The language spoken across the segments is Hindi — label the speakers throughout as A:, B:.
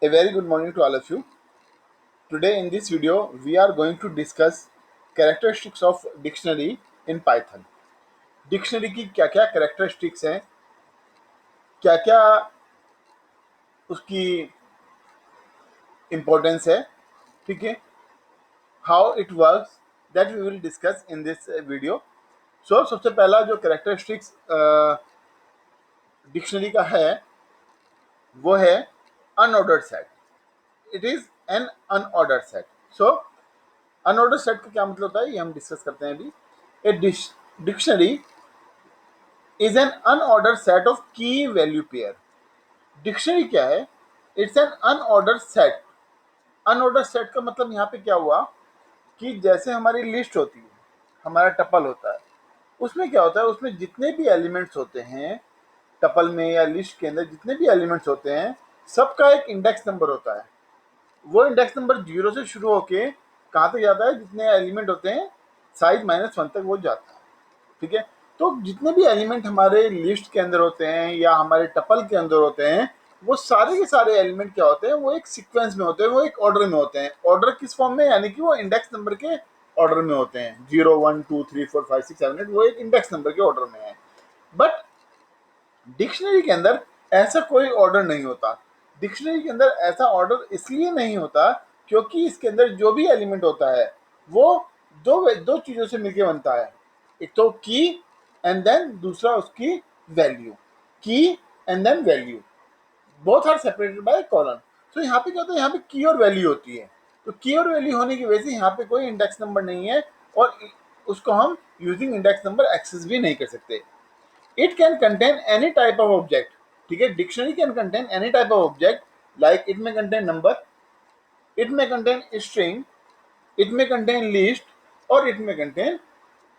A: A very good morning to all of you. Today in this video, we are going to discuss characteristics of dictionary in Python. Dictionary की क्या क्या कैरेक्टरिस्टिक्स हैं, क्या क्या उसकी इम्पोर्टेंस है, ठीक है, how it works, that we will discuss in this video. So सबसे पहला जो कैरेक्टरिस्टिक्स डिक्शनरी का है वो है unordered set. It is an unordered set. So unordered set का क्या मतलब होता है ये हम डिस्कस करते हैं अभी. ए dictionary is an unordered set of key value pair. Dictionary क्या है? It's an unordered set. Unordered set का मतलब यहाँ पे क्या हुआ कि जैसे हमारी लिस्ट होती है, हमारा टपल होता है, उसमें क्या होता है, उसमें जितने भी एलिमेंट्स होते हैं टपल में या लिस्ट के अंदर, जितने भी एलिमेंट्स होते हैं सबका एक इंडेक्स नंबर होता है. वो इंडेक्स नंबर 0 से शुरू होके कहाँ तक जाता है, जितने एलिमेंट होते हैं साइज -1 तक वो जाता है. ठीक है, तो जितने भी एलिमेंट हमारे लिस्ट के अंदर होते हैं या हमारे टपल के अंदर होते हैं, वो सारे के सारे एलिमेंट क्या होते हैं, वो एक सीक्वेंस में होते हैं, वो एक ऑर्डर में होते हैं. ऑर्डर किस फॉर्म में? यानी कि वो इंडेक्स नंबर के ऑर्डर में होते हैं. 0 1 2 3 4 5 6 7 8 वो एक इंडेक्स नंबर के ऑर्डर में है. बट डिक्शनरी के अंदर ऐसा कोई ऑर्डर नहीं होता. डिक्शनरी के अंदर ऐसा ऑर्डर इसलिए नहीं होता क्योंकि इसके अंदर जो भी एलिमेंट होता है वो दो दो चीज़ों से मिलकर बनता है. एक तो की एंड देन दूसरा उसकी value. Key and then value, both are separated by colon. तो यहाँ पे क्या होता है, यहाँ पे की और वैल्यू होती है. तो की और वैल्यू होने की वजह से यहाँ पे कोई इंडेक्स नंबर नहीं है और उसको हम यूजिंग इंडेक्स नंबर एक्सेस भी नहीं कर सकते. It can contain any type of object. ठीक है, dictionary can contain any type of object. Like it में कंटेन नंबर, इट में कंटेन स्ट्रिंग, इट में कंटेन लिस्ट और इट में कंटेन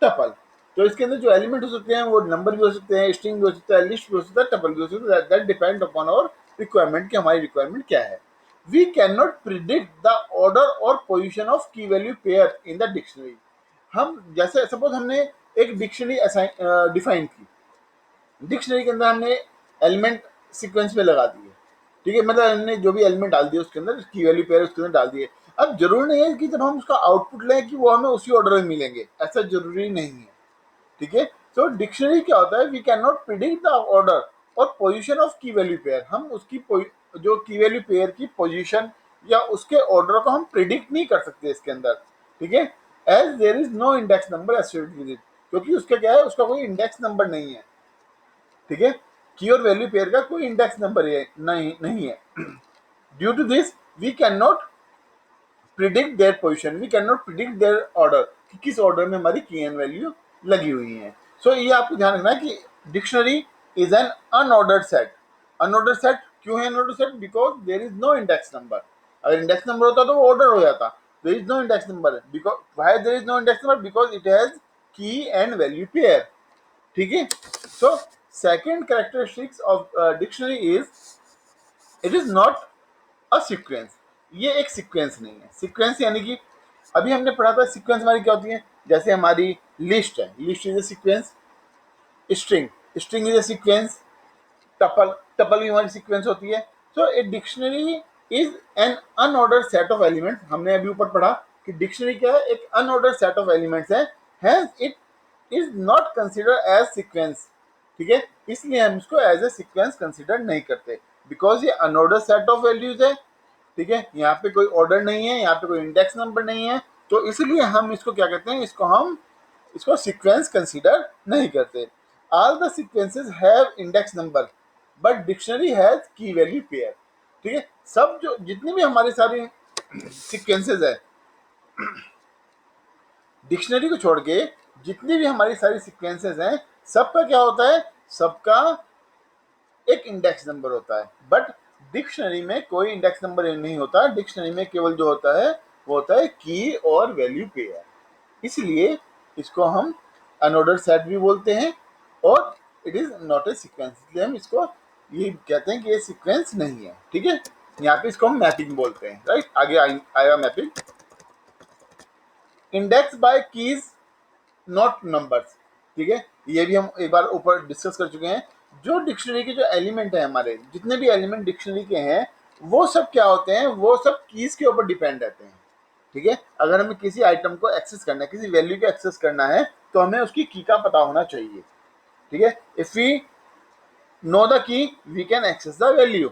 A: टपल. तो इसके अंदर जो एलिमेंट हो सकते हैं वो नंबर भी हो सकते हैं, स्ट्रिंग भी हो सकता है, लिस्ट भी हो सकता है, टपल भी हो सकता है. That depend upon our requirement कि हमारी रिक्वायरमेंट क्या है. We can not predict the order और position of key value pair in the dictionary. हम जैसे सपोज हमने एक डिक्शनरी डिफाइन की, डिक्शनरी के अंदर हमने एलिमेंट सीक्वेंस में लगा दिए. ठीक है, मतलब हमने जो भी एलिमेंट डाल दिए उसके अंदर की वैल्यू पेयर उसके अंदर डाल दिए. अब जरूरी नहीं है कि जब हम उसका आउटपुट लें कि वो हमें उसी ऑर्डर में मिलेंगे, ऐसा जरूरी नहीं है. ठीक है, तो डिक्शनरी क्या होता है, we can not predict the order और position of key value pair. हम उसकी जो की वैल्यू पेयर की पोजीशन या उसके ऑर्डर को हम प्रिडिक्ट नहीं कर सकते इसके अंदर. ठीक है, as there is no index number associated with it. क्योंकि उसका क्या है, उसका कोई इंडेक्स नंबर नहीं है. ठीक है, की और वैल्यू पेयर का कोई इंडेक्स नंबर नहीं है. Due to this we can not predict their position, we can not predict their order कि किस ऑर्डर में हमारी की एंड वैल्यू लगी हुई है. सो ये आपको ध्यान रखना है कि dictionary is an unordered set. Unordered set क्यों है unordered set? Because there is no index number. अगर इंडेक्स नंबर होता तो वो ऑर्डर हो जाता. There is no index number. Because why there is no index number? Because it has key and value pair. ठीक है, सो second characteristics of dictionary is it is not a sequence. ये एक सीक्वेंस नहीं है. सीक्वेंस यानी कि अभी हमने पढ़ा था सीक्वेंस हमारी क्या होती है, जैसे हमारी लिस्ट है, list is a sequence. String, string is a sequence. Tuple, tuple भी हमारी सीक्वेंस होती है. So a dictionary is an unordered set of elements. हमने अभी ऊपर पढ़ा कि डिक्शनरी क्या है, एक अनऑर्डर्ड सेट ऑफ एलिमेंट्स है. Hence it is not consider as sequence. ठीक है, इसलिए हम इसको एज ए सीक्वेंस कंसिडर नहीं करते बिकॉज ये अनऑर्डर्ड सेट ऑफ वैल्यूज है. ठीक है, यहाँ पे कोई ऑर्डर नहीं है, यहाँ पे कोई इंडेक्स नंबर नहीं है, तो इसलिए हम इसको क्या कहते हैं, इसको सीक्वेंस कंसिडर नहीं करते. All the sequences have index number but dictionary has की वैल्यू पेयर. ठीक है, सब जो जितनी भी हमारी सारी सीक्वेंसेस है डिक्शनरी को छोड़ के, जितनी भी हमारी सारी सीक्वेंसेस हैं, सबका क्या होता है, सबका एक इंडेक्स नंबर होता है. बट डिक्शनरी में कोई इंडेक्स नंबर नहीं होता. डिक्शनरी में केवल जो होता है वो होता है की और वैल्यू पेयर. इसलिए इसको हम अनऑर्डर्ड सेट भी बोलते हैं और it is not a sequence. इसलिए हम इसको ये कहते हैं कि ये सीक्वेंस नहीं है. ठीक है, यहाँ पे इसको हम मैपिंग बोलते हैं. राइट, आगे आएगा mapping. Index bye keys not numbers. ठीक है, ये भी हम एक बार ऊपर डिस्कस कर चुके हैं. जो डिक्शनरी के जो एलिमेंट है, हमारे जितने भी एलिमेंट डिक्शनरी के हैं, वो सब क्या होते हैं, वो सब कीज के ऊपर डिपेंड रहते हैं। ठीक है, अगर हमें किसी आइटम को एक्सेस करना है, किसी वैल्यू को एक्सेस करना है, तो हमें उसकी की का पता होना चाहिए। ठीक है, if we know the key we can access the value.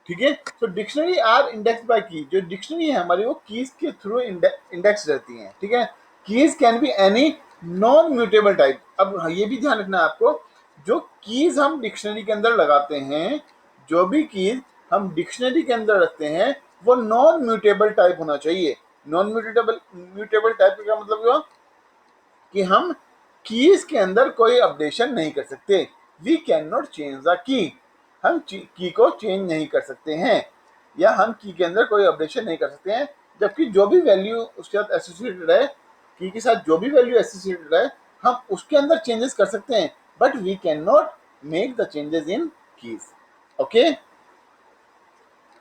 A: ठीक है, तो डिक्शनरी आर इंडेक्स बाय की, जो डिक्शनरी है हमारी वो कीज के थ्रू इंडेक्स रहती हैं। ठीक है, keys can be any non mutable type. अब ये भी ध्यान रखना है आपको, जो कीज हम डिक्शनरी के अंदर लगाते हैं, जो भी कीज हम डिक्शनरी के अंदर रखते हैं, वो नॉन म्यूटेबल टाइप होना चाहिए। नॉन म्यूटेबल म्यूटेबल टाइप का मतलब हुआ कि हम कीज के अंदर कोई अपडेशन नहीं कर सकते। We can not change the key, हम की को चेंज नहीं कर सकते हैं, या हम की के अंदर कोई अपडेशन नहीं कर सकते हैं। जबकि जो भी वैल्यू उसके साथ एसोसिएटेड है, की के साथ जो भी वैल्यू एसोसिएटेड है, हम उसके अंदर चेंजेस कर सकते हैं, but we can not make the changes in keys. Okay,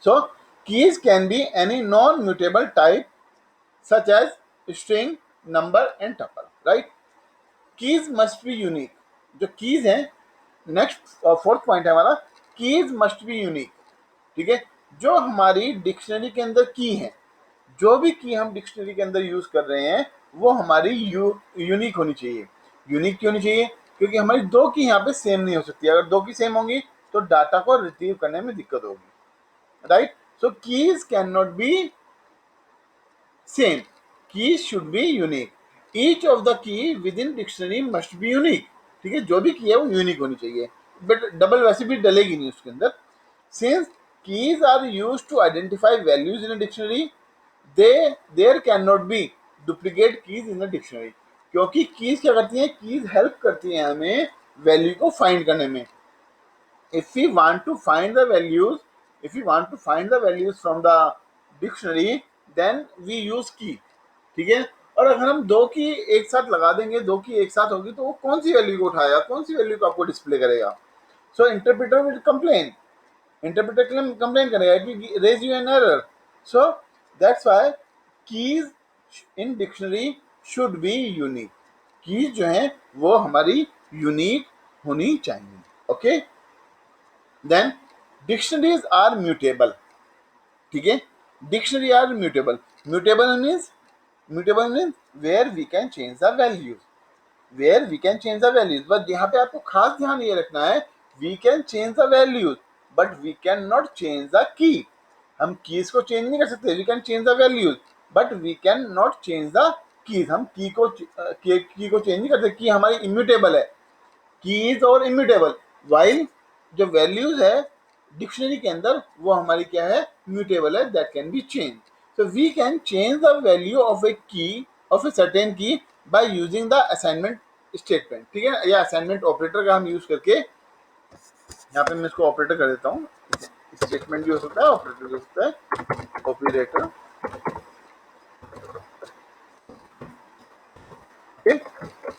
A: so keys can be any non-mutable type such as string, number and tuple, right? Keys must be unique. जो कीज है, नेक्स्ट फोर्थ पॉइंट है हमारा, कीज मस्ट बी यूनिक। ठीक है, जो हमारी डिक्शनरी के अंदर की है, जो भी की हम डिक्शनरी के अंदर यूज कर रहे हैं, वो हमारी यूनिक होनी चाहिए। यूनिक क्यों होनी चाहिए? क्योंकि हमारी दो की यहाँ पे सेम नहीं हो सकती। अगर दो की सेम होंगी तो डाटा को रिट्रीव करने में दिक्कत होगी, right? So keys can not B same. Keys should be unique. Each of the key within dictionary must be unique. ठीक है, जो भी की है वो यूनिक होनी चाहिए, बट डबल वैसे भी डलेगी नहीं उसके अंदर। Since keys are use to identify values in a dictionary, they there can not be duplicate keys in a dictionary. क्योंकि कीज क्या करती हैं, कीज हेल्प करती हैं हमें वैल्यू को फाइंड करने में। if we want to find the values if we want to find the values from the dictionary, then we use key। ठीक है, और अगर हम दो की एक साथ लगा देंगे, दो की एक साथ होगी, तो वो कौन सी वैल्यू को उठाएगा, कौन सी वैल्यू को आपको डिस्प्ले करेगा? So interpreter will complain, interpreter complain करेगा, it will raise you an error. So that's why keys in dictionary should be unique. Keys जो है वो हमारी यूनिक होनी चाहिए। Okay, then dictionaries are mutable. ठीक है, dictionary are mutable. Mutable means where we can change the values, where we can change the values. But यहाँ पे आपको खास ध्यान ये रखना है, we can change the values but we can not change the key. हम कीज को चेंज नहीं कर सकते, we can change the values but we can not change the keys. हम की को चेंज नहीं कर सकते, की हमारी इम्यूटेबल है, कीज और इम्यूटेबल। वाइल जो वैल्यूज है डिक्शनरी के अंदर, वो हमारी क्या है, म्यूटेबल है, that can be change. So we can change the value of a key, of a certain key, by using the assignment statement. ठीक है, या असाइनमेंट ऑपरेटर का हम यूज करके, यहाँ पे मैं इसको ऑपरेटर कर देता हूँ, स्टेटमेंट भी हो सकता है, ऑपरेटर भी हो सकता है, operator. Okay,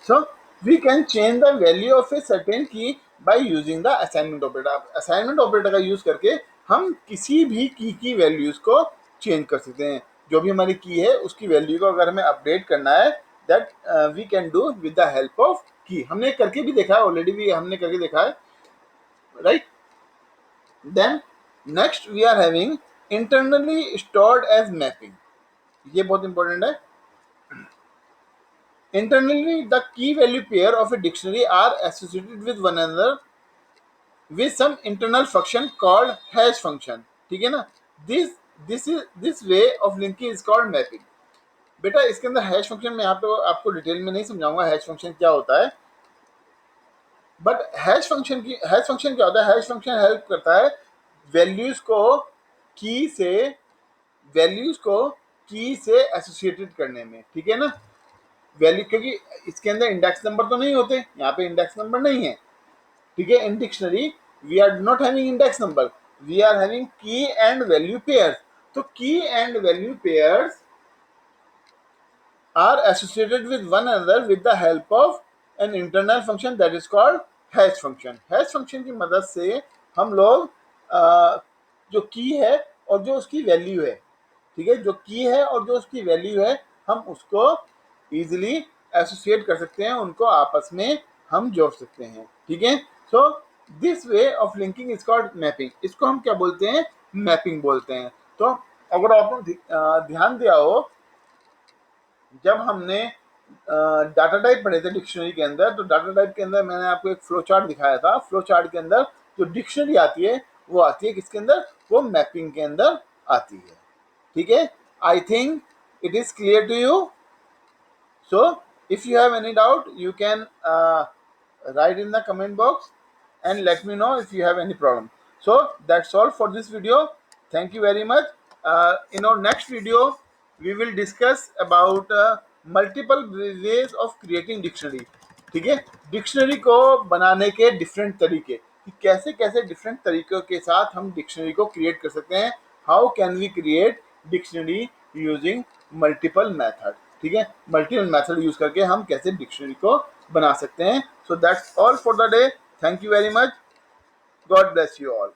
A: so we can change the value of a certain key by using the assignment operator। Assignment operator का यूज करके हम किसी भी की वैल्यूज को चेंज कर सकते हैं। जो भी हमारी की है उसकी वैल्यू को अगर हमें अपडेट करना है, that we can do with the help of key. हमने करके भी देखा है, ऑलरेडी भी हमने करके देखा है, right? Then next we are having internally stored as mapping. ये बहुत इंपॉर्टेंट है। Internally, the key value pair of a dictionary are associated with one another with some internal function called hash function। ठीक है ना? This way of linking is called mapping। बेटा इसके अंदर हैश फंक्शन में यहाँ पे आपको डिटेल में नहीं समझाऊंगा हैश फंक्शन क्या होता है, बट हैश फंक्शन क्या होता है? हैश फंक्शन हेल्प करता है वैल्यूज को की से वैल्यूज को की से एसोसिएटेड करने में। ठीक है ना? वैल्यू, क्योंकि इसके अंदर इंडेक्स नंबर तो नहीं होते, यहाँ पे इंडेक्स नंबर नहीं है। ठीक है, in dictionary we are not having index number, we are having key and value pairs. तो key and value pairs are associated with one another with the help of an internal function that is called hash function. Hash function की मदद से हम लोग जो की है और जो उसकी वैल्यू है, ठीक है, जो की है और जो उसकी वैल्यू है, हम उसको इजीली एसोसिएट कर सकते हैं, उनको आपस में हम जोड़ सकते हैं। ठीक है, so this way of linking is called mapping. इसको हम क्या बोलते हैं? मैपिंग बोलते हैं। तो अगर आपने ध्यान दिया हो, जब हमने डाटा टाइप पढ़े थे डिक्शनरी के अंदर, तो डाटा टाइप के अंदर मैंने आपको एक फ्लो चार्ट दिखाया था। फ्लो चार्ट के अंदर जो डिक्शनरी आती है वो आती है किसके अंदर, वो मैपिंग के अंदर आती है। ठीक है, I think it is clear to you. So, if you have any doubt, you can write in the comment box and let me know if you have any problem. So, that's all for this video. Thank you very much. In our next video, we will discuss about multiple ways of creating dictionary. ठीक है, डिक्शनरी को बनाने के डिफरेंट तरीके, कि कैसे कैसे डिफरेंट तरीकों के साथ हम डिक्शनरी को क्रिएट कर सकते हैं। How can we create dictionary using multiple method. ठीक है, मल्टीपल मेथड यूज करके हम कैसे डिक्शनरी को बना सकते हैं। So that's all for the day. Thank you very much. God bless you all.